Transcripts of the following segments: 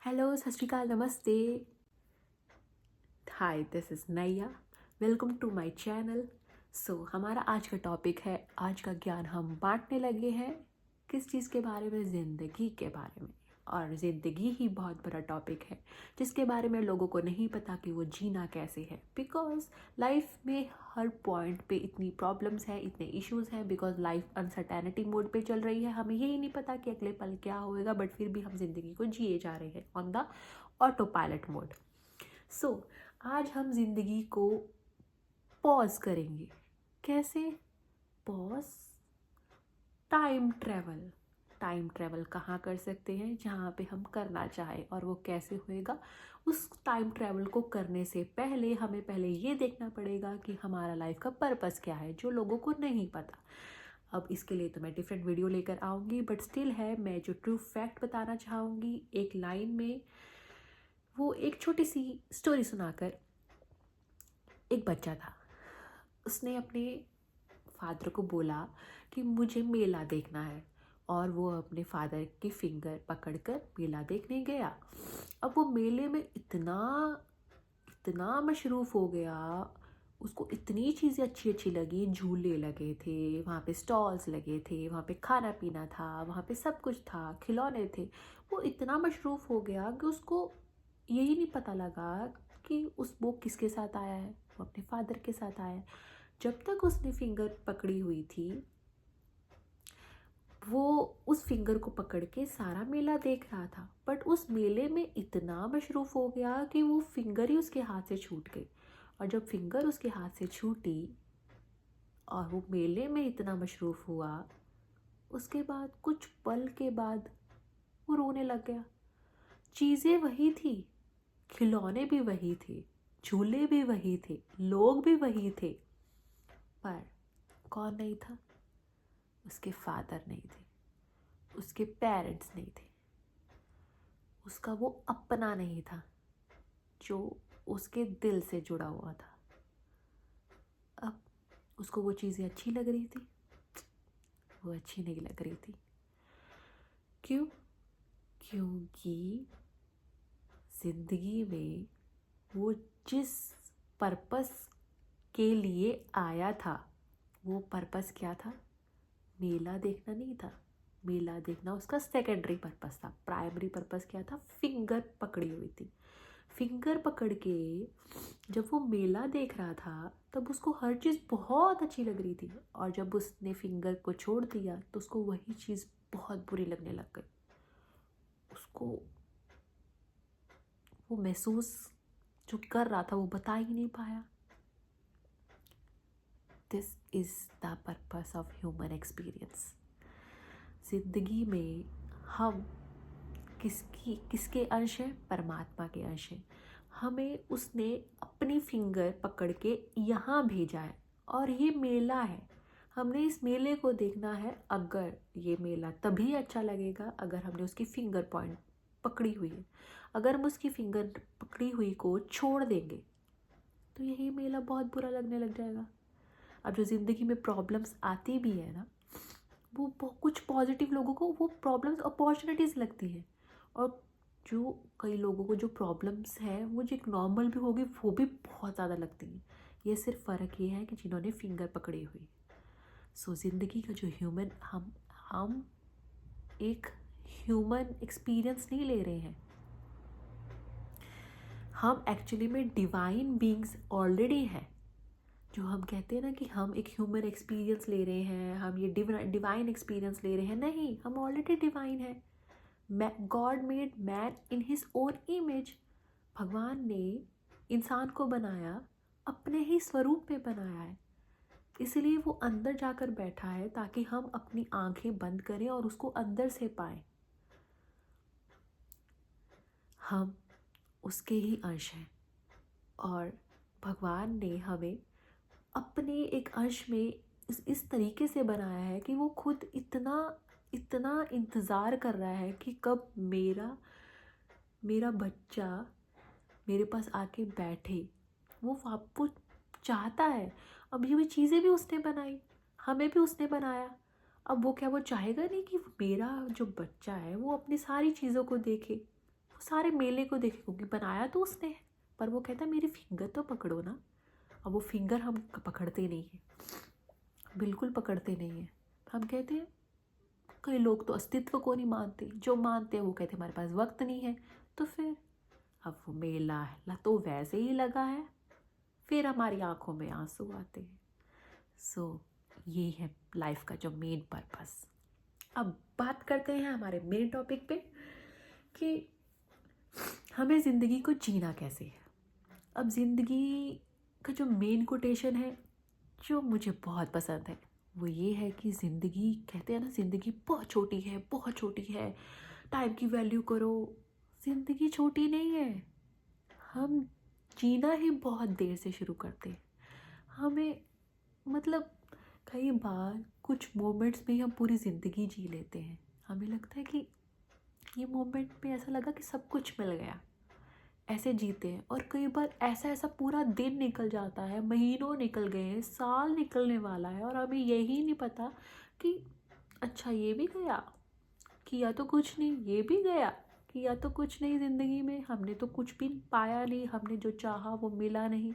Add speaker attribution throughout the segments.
Speaker 1: Hello, सत श्री अकाल, नमस्ते। Hi, this is Naiya. Welcome to my channel. हमारा आज का टॉपिक है, आज का ज्ञान हम बांटने लगे हैं किस चीज़ के बारे में, ज़िंदगी के बारे में। और ज़िंदगी ही बहुत बड़ा टॉपिक है जिसके बारे में लोगों को नहीं पता कि वो जीना कैसे है। बिकॉज लाइफ में हर पॉइंट पे इतनी प्रॉब्लम्स हैं, इतने इश्यूज हैं, बिकॉज लाइफ अनसर्टेनिटी मोड पे चल रही है। हमें यही नहीं पता कि अगले पल क्या होएगा, बट फिर भी हम जिंदगी को जिए जा रहे हैं on the auto pilot mode. आज हम जिंदगी को पॉज करेंगे। कैसे पॉज? टाइम ट्रैवल कहाँ कर सकते हैं? जहाँ पे हम करना चाहें। और वो कैसे होएगा? उस टाइम ट्रैवल को करने से पहले हमें पहले ये देखना पड़ेगा कि हमारा लाइफ का पर्पस क्या है, जो लोगों को नहीं पता। अब इसके लिए तो मैं डिफरेंट वीडियो लेकर आऊँगी, बट स्टिल है, मैं जो ट्रू फैक्ट बताना चाहूँगी एक लाइन में, वो एक छोटी सी स्टोरी सुनाकर। एक बच्चा था, उसने अपने फादर को बोला कि मुझे मेला देखना है, और वो अपने फादर की फिंगर पकड़कर मेला देखने गया। अब वो मेले में इतना इतना मशरूफ़ हो गया, उसको इतनी चीज़ें अच्छी अच्छी लगी। झूले लगे थे वहाँ पे, स्टॉल्स लगे थे वहाँ पे, खाना पीना था वहाँ पे, सब कुछ था, खिलौने थे। वो इतना मशरूफ़ हो गया कि उसको यही नहीं पता लगा कि वो किसके साथ आया है। वो अपने फादर के साथ आया है। जब तक उसने फिंगर पकड़ी हुई थी, वो उस फिंगर को पकड़ के सारा मेला देख रहा था, बट उस मेले में इतना मशरूफ़ हो गया कि वो फिंगर ही उसके हाथ से छूट गई। और जब फिंगर उसके हाथ से छूटी और वो मेले में इतना मशरूफ़ हुआ, उसके बाद कुछ पल के बाद वो रोने लग गया। चीज़ें वही थी, खिलौने भी वही थे, झूले भी वही थे, लोग भी वही थे, पर कौन नहीं था? उसके फादर नहीं थे, उसके पेरेंट्स नहीं थे, उसका वो अपना नहीं था जो उसके दिल से जुड़ा हुआ था। अब उसको वो चीज़ें अच्छी लग रही थी? वो अच्छी नहीं लग रही थी। क्यों? क्योंकि ज़िंदगी में वो जिस पर्पस के लिए आया था, वो पर्पस क्या था? मेला देखना नहीं था। मेला देखना उसका सेकेंडरी पर्पस था। प्राइमरी पर्पस क्या था? फिंगर पकड़ी हुई थी। फिंगर पकड़ के जब वो मेला देख रहा था, तब उसको हर चीज़ बहुत अच्छी लग रही थी, और जब उसने फिंगर को छोड़ दिया तो उसको वही चीज़ बहुत बुरी लगने लग गई। उसको वो महसूस जो कर रहा था वो बता ही नहीं पाया। This is the purpose of human experience. जिंदगी में हम किसके अंश हैं? परमात्मा के अंश हैं। हमें उसने अपनी फिंगर पकड़ के यहाँ भेजा है, और ये मेला है। हमने इस मेले को देखना है। अगर ये मेला तभी अच्छा लगेगा अगर हमने उसकी फिंगर पॉइंट पकड़ी हुई है। अगर हम उसकी फिंगर पकड़ी हुई को छोड़ देंगे तो यही मेला बहुत बुरा लगने लग जाएगा। अब जो ज़िंदगी में प्रॉब्लम्स आती भी है ना, वो कुछ पॉजिटिव लोगों को वो प्रॉब्लम्स अपॉर्चुनिटीज़ लगती हैं, और जो कई लोगों को जो प्रॉब्लम्स हैं वो जो एक नॉर्मल भी होगी वो भी बहुत ज़्यादा लगती हैं। ये सिर्फ फ़र्क ये है कि जिन्होंने फिंगर पकड़ी हुई। ज़िंदगी का जो ह्यूमन हम एक ह्यूमन एक्सपीरियंस नहीं ले रहे हैं। हम एक्चुअली में डिवाइन बीइंग्स ऑलरेडी हैं। जो हम कहते हैं ना कि हम एक ह्यूमन एक्सपीरियंस ले रहे हैं, हम ये डिवाइन एक्सपीरियंस ले रहे हैं, नहीं, हम ऑलरेडी डिवाइन हैं। God made man in his own image. भगवान ने इंसान को बनाया, अपने ही स्वरूप में बनाया है। इसलिए वो अंदर जाकर बैठा है ताकि हम अपनी आंखें बंद करें और उसको अंदर से पाएं। हम उसके ही अंश हैं, और भगवान ने हमें अपने एक अंश में इस तरीके से बनाया है कि वो खुद इतना इतना इंतज़ार कर रहा है कि कब मेरा मेरा बच्चा मेरे पास आके बैठे। वो चाहता है। अब ये भी चीज़ें भी उसने बनाई, हमें भी उसने बनाया। अब वो क्या वो चाहेगा नहीं कि मेरा जो बच्चा है वो अपनी सारी चीज़ों को देखे? वो सारे मेले को देखे क्योंकि बनाया तो उसने है, पर वो कहता है मेरी फिंगर तो पकड़ो ना। अब वो फिंगर हम पकड़ते नहीं हैं, बिल्कुल पकड़ते नहीं हैं। हम कहते हैं, कई लोग तो अस्तित्व को नहीं मानते, जो मानते हैं वो कहते हमारे पास वक्त नहीं है। तो फिर अब वो मेला तो वैसे ही लगा है, फिर हमारी आंखों में आंसू आते हैं। सो ये है लाइफ का जो मेन पर्पस। अब बात करते हैं हमारे मेन टॉपिक पे कि हमें ज़िंदगी को जीना कैसे है। अब ज़िंदगी का जो मेन कोटेशन है जो मुझे बहुत पसंद है वो ये है कि ज़िंदगी, कहते हैं ना ज़िंदगी बहुत छोटी है, बहुत छोटी है, टाइम की वैल्यू करो। ज़िंदगी छोटी नहीं है, हम जीना ही बहुत देर से शुरू करते हैं। हमें मतलब कई बार कुछ मोमेंट्स में ही हम पूरी ज़िंदगी जी लेते हैं। हमें लगता है कि ये मोमेंट पे ऐसा लगा कि सब कुछ मिल गया, ऐसे जीते हैं। और कई बार ऐसा ऐसा पूरा दिन निकल जाता है, महीनों निकल गए हैं, साल निकलने वाला है और हमें यही नहीं पता कि अच्छा ये भी गया, किया तो कुछ नहीं, ये भी गया, किया तो कुछ नहीं। ज़िंदगी में हमने तो कुछ भी पाया नहीं, हमने जो चाहा वो मिला नहीं,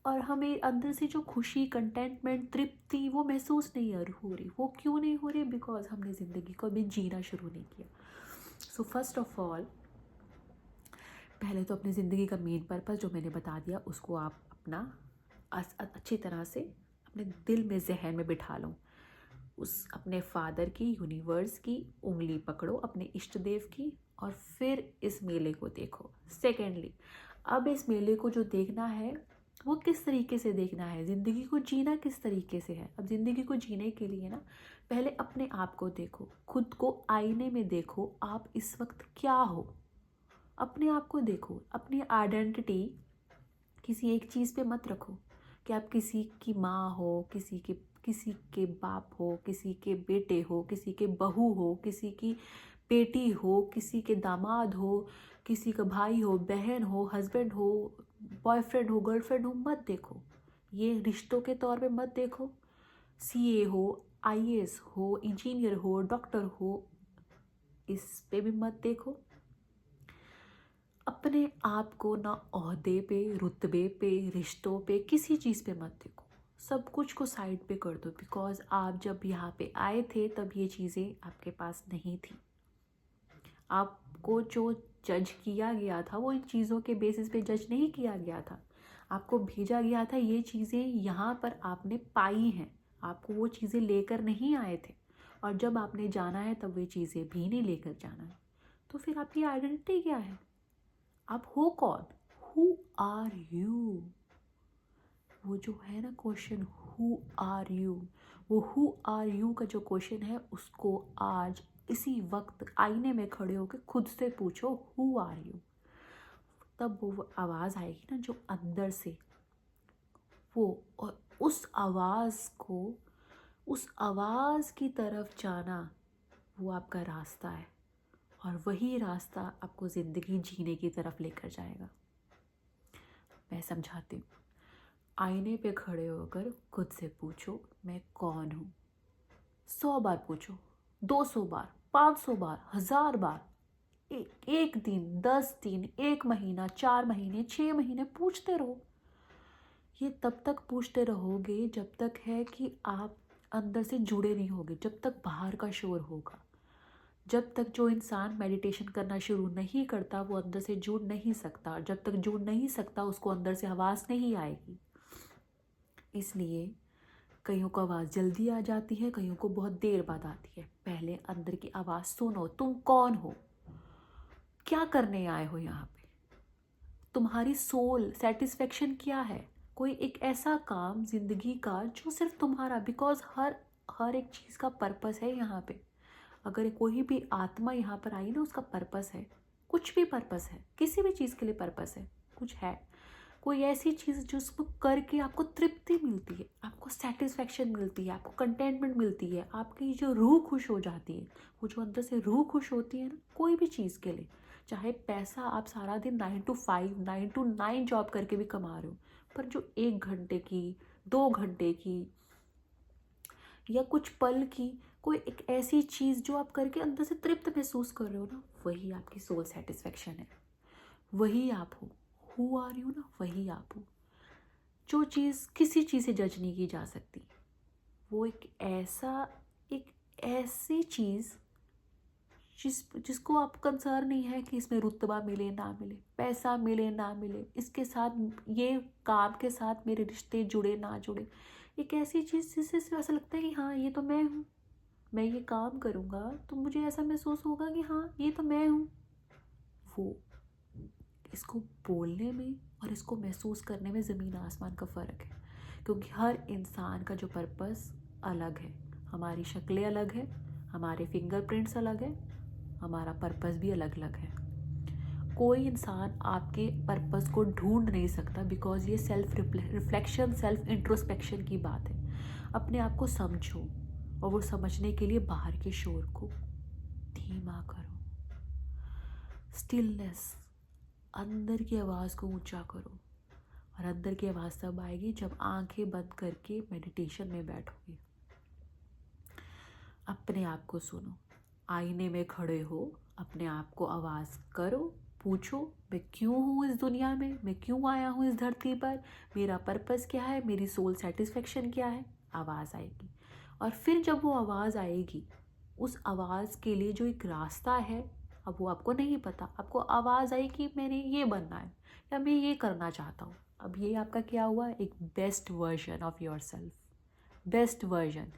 Speaker 1: और हमें अंदर से जो खुशी, कंटेंटमेंट, तृप्ति वो महसूस नहीं हो रही। वो क्यों नहीं हो रही? बिकॉज हमने ज़िंदगी को अभी जीना शुरू नहीं किया। सो फर्स्ट ऑफ ऑल, पहले तो अपनी ज़िंदगी का मेन पर्पस जो मैंने बता दिया उसको आप अपना अच्छी तरह से अपने दिल में, जहन में बिठा लो। उस अपने फादर की, यूनिवर्स की उंगली पकड़ो, अपने इष्ट देव की, और फिर इस मेले को देखो। सेकेंडली, अब इस मेले को जो देखना है वो किस तरीके से देखना है, ज़िंदगी को जीना किस तरीके से है। अब ज़िंदगी को जीने के लिए ना पहले अपने आप को देखो, खुद को आईने में देखो, आप इस वक्त क्या हो, अपने आप को देखो। अपनी आइडेंटिटी किसी एक चीज़ पे मत रखो कि आप किसी की माँ हो, किसी के बाप हो, किसी के बेटे हो, किसी के बहू हो, किसी की बेटी हो, किसी के दामाद हो, किसी का भाई हो, बहन हो, हस्बैंड हो, बॉयफ्रेंड हो, गर्लफ्रेंड हो। मत देखो, ये रिश्तों के तौर पे मत देखो। सीए हो, आईएएस हो, इंजीनियर हो, डॉक्टर हो, इस पे भी मत देखो। अपने आप को ना ओहदे पे, रुतबे पे, रिश्तों पे, किसी चीज़ पे मत देखो। सब कुछ को साइड पे कर दो, बिकॉज आप जब यहाँ पे आए थे तब ये चीज़ें आपके पास नहीं थी। आपको जो जज किया गया था वो इन चीज़ों के बेसिस पे जज नहीं किया गया था। आपको भेजा गया था, ये चीज़ें यहाँ पर आपने पाई हैं, आपको वो चीज़ें लेकर नहीं आए थे। और जब आपने जाना है तब वे चीज़ें भी नहीं लेकर जाना है। तो फिर आपकी आइडेंटिटी क्या है? आप हो कौन? Who are you? वो जो है ना क्वेश्चन, हु आर यू, वो हु आर यू का जो क्वेश्चन है उसको आज इसी वक्त आईने में खड़े होकर खुद से पूछो, हु आर यू। तब वो आवाज़ आएगी ना जो अंदर से, वो, और उस आवाज़ की तरफ जाना वो आपका रास्ता है, और वही रास्ता आपको ज़िंदगी जीने की तरफ लेकर जाएगा। मैं समझाती हूँ। आईने पे खड़े होकर खुद से पूछो, मैं कौन हूँ। 100 बार पूछो, 200 बार, 500 बार, 1000 बार, एक दिन, 10 दिन, 1 महीना, 4 महीने, 6 महीने पूछते रहो। ये तब तक पूछते रहोगे जब तक है कि आप अंदर से जुड़े नहीं होगे, जब तक बाहर का शोर होगा। जब तक जो इंसान मेडिटेशन करना शुरू नहीं करता वो अंदर से जुड़ नहीं सकता, और जब तक जुड़ नहीं सकता उसको अंदर से आवाज़ नहीं आएगी। इसलिए कईयों को आवाज़ जल्दी आ जाती है, कईयों को बहुत देर बाद आती है। पहले अंदर की आवाज़ सुनो, तुम कौन हो, क्या करने आए हो यहाँ पे, तुम्हारी सोल सेटिस्फेक्शन क्या है। कोई एक ऐसा काम ज़िंदगी का जो सिर्फ तुम्हारा, बिकॉज हर एक चीज़ का पर्पस है यहाँ पे। अगर कोई भी आत्मा यहाँ पर आई ना, उसका पर्पस है, कुछ भी पर्पस है, किसी भी चीज़ के लिए पर्पस है, कुछ है। कोई ऐसी चीज़ जो उसको करके आपको तृप्ति मिलती है, आपको सेटिस्फेक्शन मिलती है, आपको कंटेंटमेंट मिलती है, आपकी जो रूह खुश हो जाती है। वो जो अंदर से रूह खुश होती है ना, कोई भी चीज़ के लिए, चाहे पैसा आप सारा दिन 9 to 5, 9 to 9 जॉब करके भी कमा रहे हो, पर जो 1 घंटे की, 2 घंटे की, या कुछ पल की कोई एक ऐसी चीज़ जो आप करके अंदर से तृप्त महसूस कर रहे हो ना, वही आपकी सोल सेटिस्फेक्शन है। वही आप हो। हु आर यू ना, वही आप हो। जो चीज़ किसी चीज़ से जज नहीं की जा सकती, वो एक ऐसी चीज़ जिसको आप कंसर्न नहीं है कि इसमें रुतबा मिले ना मिले, पैसा मिले ना मिले, इसके साथ ये काम के साथ मेरे रिश्ते जुड़े ना जुड़े। एक ऐसी चीज़ जिससे सिर्फ ऐसा लगता है कि हाँ ये तो मैं हूँ, मैं ये काम करूँगा तो मुझे ऐसा महसूस होगा कि हाँ ये तो मैं हूँ। वो इसको बोलने में और इसको महसूस करने में ज़मीन आसमान का फ़र्क है, क्योंकि हर इंसान का जो पर्पस अलग है। हमारी शक्लें अलग है, हमारे फिंगरप्रिंट्स अलग है, हमारा पर्पस भी अलग अलग है। कोई इंसान आपके पर्पस को ढूंढ नहीं सकता, बिकॉज ये सेल्फ रिफ्लेक्शन, सेल्फ इंट्रोस्पेक्शन की बात है। अपने आप को समझो, और वो समझने के लिए बाहर के शोर को धीमा करो, स्टिलनेस, अंदर की आवाज़ को ऊंचा करो। और अंदर की आवाज़ तब आएगी जब आंखें बंद करके मेडिटेशन में बैठोगे। अपने आप को सुनो, आईने में खड़े हो, अपने आप को आवाज़ करो, पूछो मैं क्यों हूँ इस दुनिया में, मैं क्यों आया हूँ इस धरती पर, मेरा पर्पस क्या है, मेरी सोल सेटिस्फेक्शन क्या है। आवाज़ आएगी, और फिर जब वो आवाज़ आएगी, उस आवाज़ के लिए जो एक रास्ता है, अब वो आपको नहीं पता। आपको आवाज़ आई कि मैंने ये बनना है या मैं ये करना चाहता हूँ। अब ये आपका क्या हुआ, एक best version of your self, best version.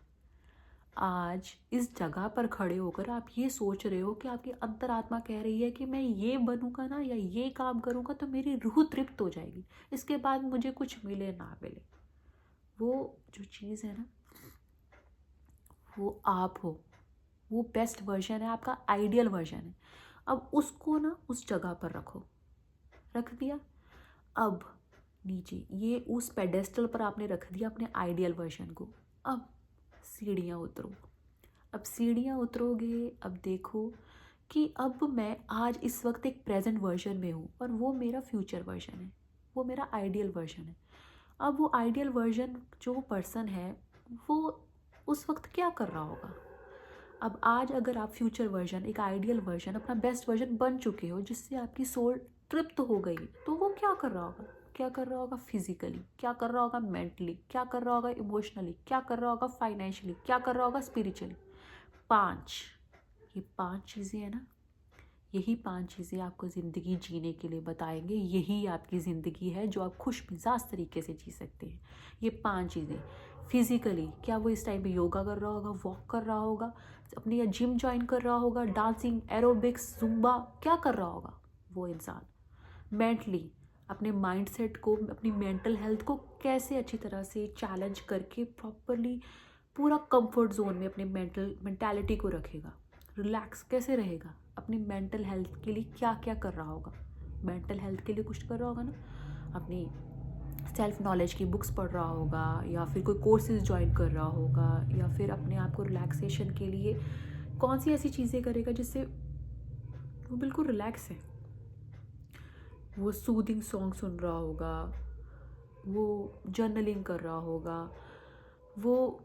Speaker 1: आज इस जगह पर खड़े होकर आप ये सोच रहे हो कि आपकी अंतरात्मा कह रही है कि मैं ये बनूंगा ना या ये काम करूंगा तो मेरी रूह तृप्त हो जाएगी, इसके बाद मुझे कुछ मिले ना मिले। वो जो चीज़ है ना, वो आप हो, वो बेस्ट वर्जन है, आपका आइडियल वर्जन है। अब उसको ना उस जगह पर रखो, रख दिया। अब नीचे ये उस पेडेस्टल पर आपने रख दिया अपने आइडियल वर्जन को। अब सीढ़ियाँ उतरो। अब सीढ़ियाँ उतरोगे, अब देखो कि अब मैं आज इस वक्त एक प्रेजेंट वर्जन में हूँ, और वो मेरा फ्यूचर वर्जन है, वो मेरा आइडियल वर्जन है। अब वो आइडियल वर्जन जो पर्सन है, वो उस वक्त क्या कर रहा होगा। अब आज अगर आप फ्यूचर वर्जन, एक आइडियल वर्जन, अपना बेस्ट वर्जन बन चुके हो, जिससे आपकी सोल तृप्त हो गई, तो वो क्या कर रहा होगा, क्या कर रहा होगा फिजिकली, क्या कर रहा होगा मेंटली, क्या कर रहा होगा इमोशनली, क्या कर रहा होगा फाइनेंशियली, क्या कर रहा होगा स्पिरिचुअली। 5, ये 5 चीज़ें हैं ना, यही 5 चीज़ें आपको ज़िंदगी जीने के लिए बताएंगे। यही आपकी ज़िंदगी है जो आप खुश मिजाज तरीके से जी सकते हैं। ये 5 चीज़ें, फिज़िकली क्या वो इस टाइम पे योगा कर रहा होगा, वॉक कर रहा होगा, अपनी या जिम ज्वाइन कर रहा होगा, डांसिंग, एरोबिक्स, जुम्बा, क्या कर रहा होगा वो इंसान। मेंटली अपने माइंडसेट को, अपनी मेंटल हेल्थ को कैसे अच्छी तरह से चैलेंज करके प्रॉपरली पूरा कंफर्ट जोन में अपने मेंटालिटी को रखेगा, रिलैक्स कैसे रहेगा, अपनी मेंटल हेल्थ के लिए क्या क्या कर रहा होगा। मेंटल हेल्थ के लिए कुछ कर रहा होगा ना, अपनी सेल्फ नॉलेज की बुक्स पढ़ रहा होगा, या फिर कोई कोर्सेज ज्वाइन कर रहा होगा, या फिर अपने आप को रिलैक्सेशन के लिए कौन सी ऐसी चीज़ें करेगा जिससे वो बिल्कुल रिलैक्स है। वो सूदिंग सॉन्ग सुन रहा होगा, वो जर्नलिंग कर रहा होगा, वो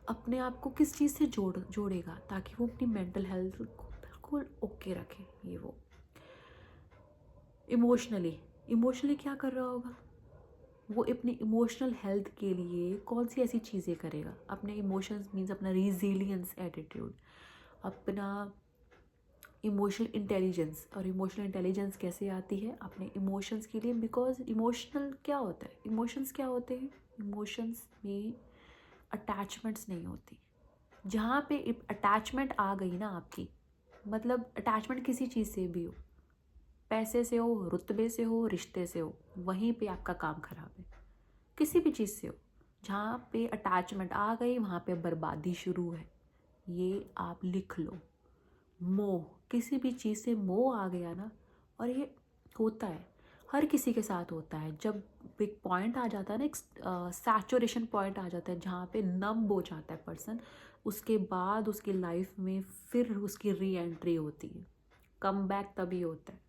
Speaker 1: अपने आप को किस चीज़ से जोड़ेगा ताकि वो अपनी मेंटल हेल्थ को बिल्कुल ओके रखे। ये वो इमोशनली क्या कर रहा होगा, वो अपनी इमोशनल हेल्थ के लिए कौन सी ऐसी चीज़ें करेगा। अपने इमोशंस मीन्स अपना रिजिलियंस एटीट्यूड, अपना इमोशनल इंटेलिजेंस। और इमोशनल इंटेलिजेंस कैसे आती है, अपने इमोशंस के लिए। बिकॉज इमोशनल क्या होता है, इमोशंस क्या होते हैं, इमोशंस में अटैचमेंट्स नहीं होती। जहाँ पे अटैचमेंट आ गई ना आपकी, मतलब अटैचमेंट किसी चीज़ से भी हो, पैसे से हो, रुतबे से हो, रिश्ते से हो, वहीं पे आपका काम खराब है। किसी भी चीज़ से हो, जहाँ पे अटैचमेंट आ गई वहाँ पे बर्बादी शुरू है। ये आप लिख लो। मोह, किसी भी चीज़ से मोह आ गया ना, और ये होता है, हर किसी के साथ होता है। जब एक पॉइंट आ जाता है ना, एक सैचुरेशन पॉइंट आ जाता है जहाँ पे नम हो जाता है पर्सन, उसके बाद उसकी लाइफ में फिर उसकी री एंट्री होती है। कम बैक तभी होता है,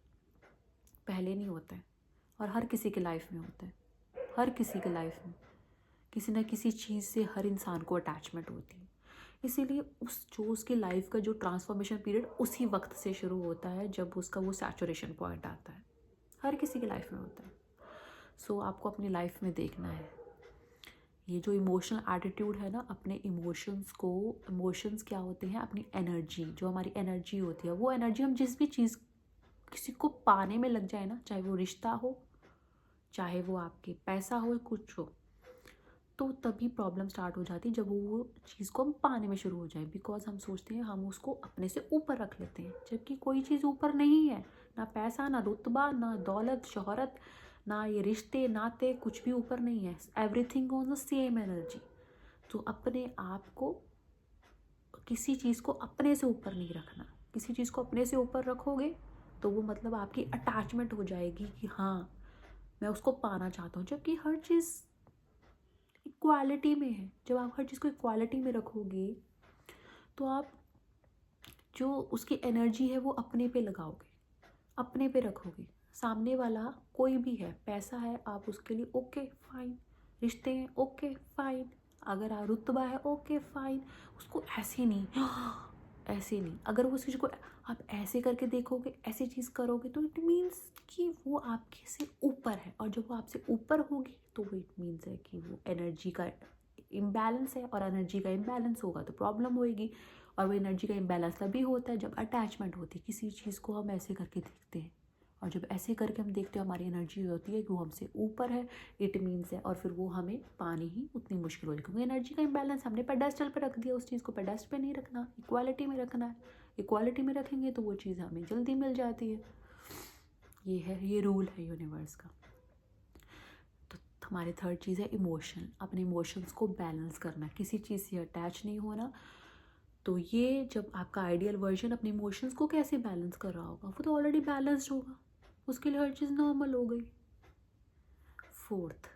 Speaker 1: पहले नहीं होता है। और हर किसी के लाइफ में होता है, हर किसी के लाइफ में किसी ना किसी चीज़ से हर इंसान को अटैचमेंट होती है। इसीलिए जो उसकी लाइफ का जो ट्रांसफॉर्मेशन पीरियड उसी वक्त से शुरू होता है जब उसका वो सैचुरेशन पॉइंट आता है। हर किसी की लाइफ में होता है। सो आपको अपनी लाइफ में देखना है ये जो इमोशनल एटीट्यूड है ना, अपने इमोशंस क्या होते हैं, अपनी एनर्जी, जो हमारी एनर्जी होती है, वो एनर्जी हम जिस भी चीज़ किसी को पाने में लग जाए ना, चाहे वो रिश्ता हो, चाहे वो आपके पैसा हो, कुछ हो, तो तभी प्रॉब्लम स्टार्ट हो जाती है जब वो चीज़ को हम पाने में शुरू हो जाए। बिकॉज हम सोचते हैं हम उसको अपने से ऊपर रख लेते हैं, जबकि कोई चीज़ ऊपर नहीं है। ना पैसा, ना रुतबा, ना दौलत शोहरत, ना ये रिश्ते नाते, कुछ भी ऊपर नहीं है। Everything on the same energy. तो अपने आप को, किसी चीज़ को अपने से ऊपर नहीं रखना। किसी चीज़ को अपने से ऊपर रखोगे तो वो मतलब आपकी अटैचमेंट हो जाएगी कि हाँ मैं उसको पाना चाहता हूँ, जबकि हर चीज़ इक्वालिटी में है। जब आप हर चीज़ को इक्वालिटी में रखोगे तो आप जो उसकी एनर्जी है वो अपने पे लगाओगे, अपने पे रखोगे। सामने वाला कोई भी है, पैसा है, आप उसके लिए ओके फाइन, रिश्ते हैं ओके फाइन, अगर आप रुतबा है ओके फाइन, उसको ऐसे नहीं ऐसे नहीं। अगर वो चीज़ को आप ऐसे करके देखोगे, ऐसी चीज़ करोगे, तो इट मीन्स कि वो आपके से ऊपर है। और जब वो आपसे ऊपर होगी तो वो इट मीन्स है कि वो एनर्जी का इम्बैलेंस है, और एनर्जी का इम्बैलेंस होगा तो प्रॉब्लम होएगी। और वो एनर्जी का इम्बैलेंस तभी होता है जब अटैचमेंट होती है। किसी चीज़ को हम ऐसे करके देखते हैं, और जब ऐसे करके हम देखते हैं हमारी एनर्जी होती है कि वो हमसे ऊपर है, इट मीन्स है, और फिर वो हमें पानी ही उतनी मुश्किल होगी, क्योंकि एनर्जी का इम्बैलेंस हमने पेडेस्टल पे रख दिया। उस चीज़ को पेडेस्टल पे नहीं रखना, इक्वालिटी में रखना है। इक्वालिटी में रखेंगे तो वो चीज़ हमें जल्दी मिल जाती है। ये है, ये रूल है यूनिवर्स का। तो हमारी थर्ड चीज़ है इमोशन। अपने इमोशंस को बैलेंस करना, किसी चीज़ से अटैच नहीं होना। तो ये जब आपका आइडियल वर्जन अपने इमोशंस को कैसे बैलेंस कर रहा होगा, वो तो ऑलरेडी बैलेंस्ड होगा, उसके लिए हर चीज़ नॉर्मल हो गई। फोर्थ,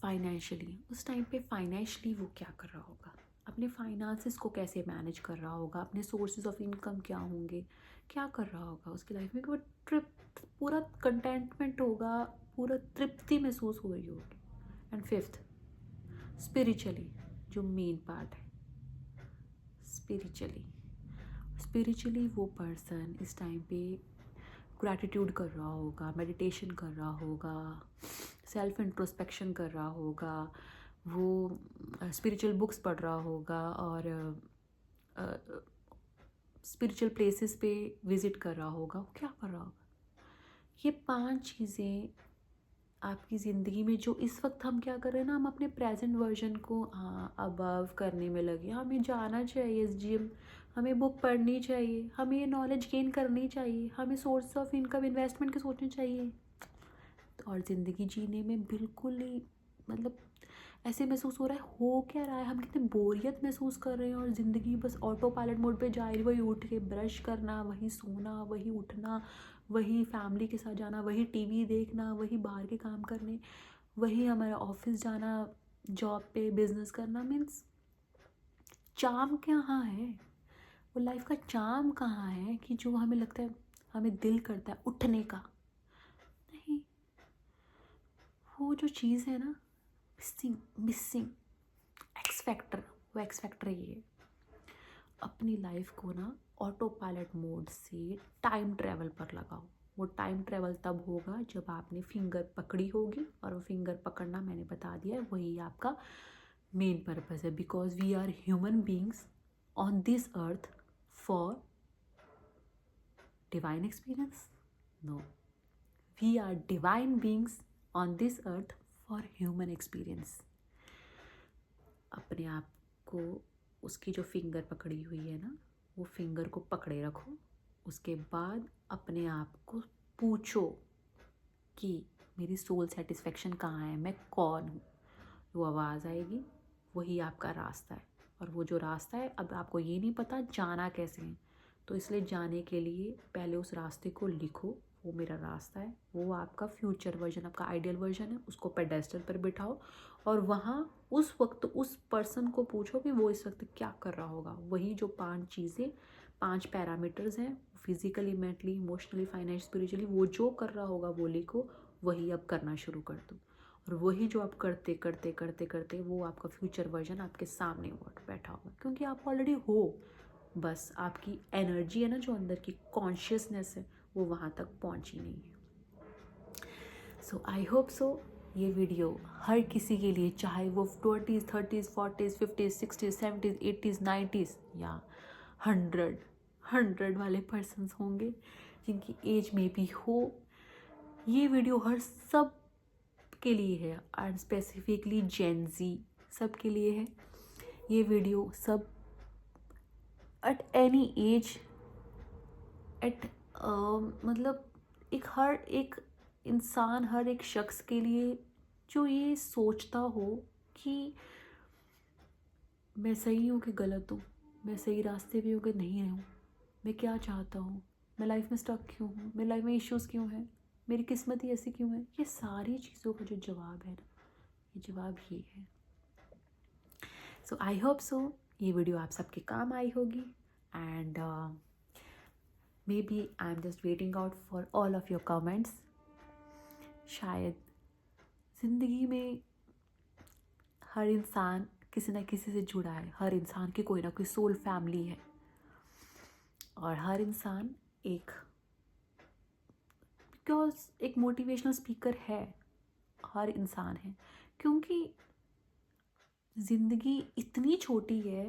Speaker 1: फाइनेंशियली, उस टाइम पे फाइनेंशियली वो क्या कर रहा होगा, अपने फाइनेंसेस को कैसे मैनेज कर रहा होगा, अपने सोर्सेज ऑफ इनकम क्या होंगे, क्या कर रहा होगा उसकी लाइफ में कि वो ट्रिप पूरा कंटेंटमेंट होगा, पूरा तृप्ति महसूस हो रही होगी। एंड फिफ्थ, स्पिरिचुअली, जो मेन पार्ट है, स्पिरिचुअली वो पर्सन इस टाइम पे ग्रैटिट्यूड कर रहा होगा, मेडिटेशन कर रहा होगा, सेल्फ इंट्रोस्पेक्शन कर रहा होगा, वो स्पिरिचुअल बुक्स पढ़ रहा होगा, और स्पिरिचुअल प्लेसेस पे विजिट कर रहा होगा। वो क्या कर रहा होगा? ये 5 चीज़ें आपकी ज़िंदगी में, जो इस वक्त हम क्या कर रहे हैं ना, हम अपने प्रेजेंट वर्जन को अबव करने में लगे। हमें जाना चाहिए SGM, हमें बुक पढ़नी चाहिए, हमें ये नॉलेज गेन करनी चाहिए, हमें सोर्स ऑफ इनकम इन्वेस्टमेंट के सोचने चाहिए। और ज़िंदगी जीने में बिल्कुल ही मतलब ऐसे महसूस हो रहा है, हो क्या रहा है, हम कितने बोरियत महसूस कर रहे हैं, और ज़िंदगी बस ऑटो पायलट मोड पे जा रही है। वही उठ के ब्रश करना, वही सोना, वही उठना, वही फैमिली के साथ जाना, वही TV देखना, वही बाहर के काम करने, वही हमारा ऑफिस जाना, जॉब पे बिजनेस करना। मीन्स चार्म कहाँ है, वो लाइफ का चार्म कहाँ है कि जो हमें लगता है, हमें दिल करता है उठने का। नहीं, वो जो चीज़ है ना, मिसिंग एक्स फैक्टर, वो एक्स फैक्टर ये है। अपनी लाइफ को ना ऑटो पायलट मोड से टाइम ट्रैवल पर लगाओ। वो टाइम ट्रैवल तब होगा जब आपने फिंगर पकड़ी होगी, और वो फिंगर पकड़ना मैंने बता दिया है, वही आपका मेन पर्पस है। Because we are human beings on this earth for divine experience? No, we are divine beings on this earth for human experience. अपने आप को, उसकी जो फिंगर पकड़ी हुई है ना, वो फिंगर को पकड़े रखो। उसके बाद अपने आप को पूछो कि मेरी सोल सेटिस्फेक्शन कहाँ है, मैं कौन हूँ। वो आवाज़ आएगी, वही आपका रास्ता है। और वो जो रास्ता है, अब आपको ये नहीं पता जाना कैसे है, तो इसलिए जाने के लिए पहले उस रास्ते को लिखो, वो मेरा रास्ता है। वो आपका फ्यूचर वर्जन, आपका आइडियल वर्जन है, उसको पेडेस्टल पर बिठाओ, और वहाँ उस वक्त उस पर्सन को पूछो कि वो इस वक्त क्या कर रहा होगा। वही जो 5 चीज़ें, 5 पैरामीटर्स हैं, physically, mentally, emotionally, financially, spiritually, वो जो कर रहा होगा वो लिखो, वही अब करना शुरू कर दो। और वही जो आप करते करते करते करते, वो आपका फ्यूचर वर्जन आपके सामने बैठा होगा, क्योंकि आप ऑलरेडी हो। बस आपकी एनर्जी है ना, जो अंदर की कॉन्शियसनेस है, वो वहाँ तक पहुँची नहीं है। सो आई होप सो ये वीडियो हर किसी के लिए, चाहे वो 20s 30s 40s 50s 60s 70s 80s 90s या 100 वाले पर्सन्स होंगे जिनकी एज में भी हो, ये वीडियो हर सब के लिए है एंड स्पेसिफिकली जेन जी सब के लिए है। ये वीडियो सब एट एनी एज एट मतलब हर एक इंसान, हर एक शख्स के लिए जो ये सोचता हो कि मैं सही हूँ कि गलत हूँ, मैं सही रास्ते पे हूँ कि नहीं हूँ, मैं क्या चाहता हूँ, मैं लाइफ में स्टक क्यों हूँ, मेरी लाइफ में इश्यूज़ क्यों हैं, मेरी किस्मत ही ऐसी क्यों है। ये सारी चीज़ों का जो जवाब है ना, ये जवाब ये है। सो आई होप सो ये वीडियो आप सबके काम आई होगी and maybe I am just waiting out for all of your comments. शायद ज़िंदगी में हर इंसान किसी न किसी से जुड़ा है, हर इंसान की कोई ना कोई सोल फैमिली है और हर इंसान एक मोटिवेशनल स्पीकर है, हर इंसान है, क्योंकि ज़िंदगी इतनी छोटी है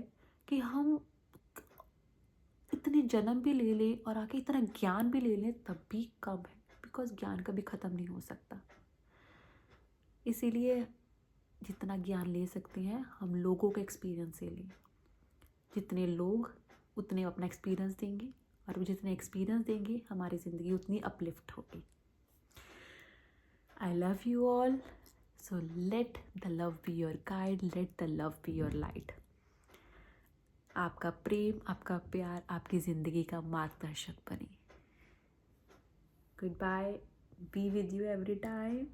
Speaker 1: कि हम इतने जन्म भी ले लें और आके इतना ज्ञान भी ले लें तब भी कम है, बिकॉज ज्ञान कभी ख़त्म नहीं हो सकता। इसीलिए जितना ज्ञान ले सकते हैं हम लोगों का एक्सपीरियंस से लें। जितने लोग उतने अपना एक्सपीरियंस देंगे और वो जितने एक्सपीरियंस देंगे हमारी ज़िंदगी उतनी अपलिफ्ट होगी। I love you all, so let the love be your guide, let the love be your light. आपका प्रेम, आपका प्यार आपकी ज़िंदगी का मार्गदर्शक बने। Goodbye, be with you every time.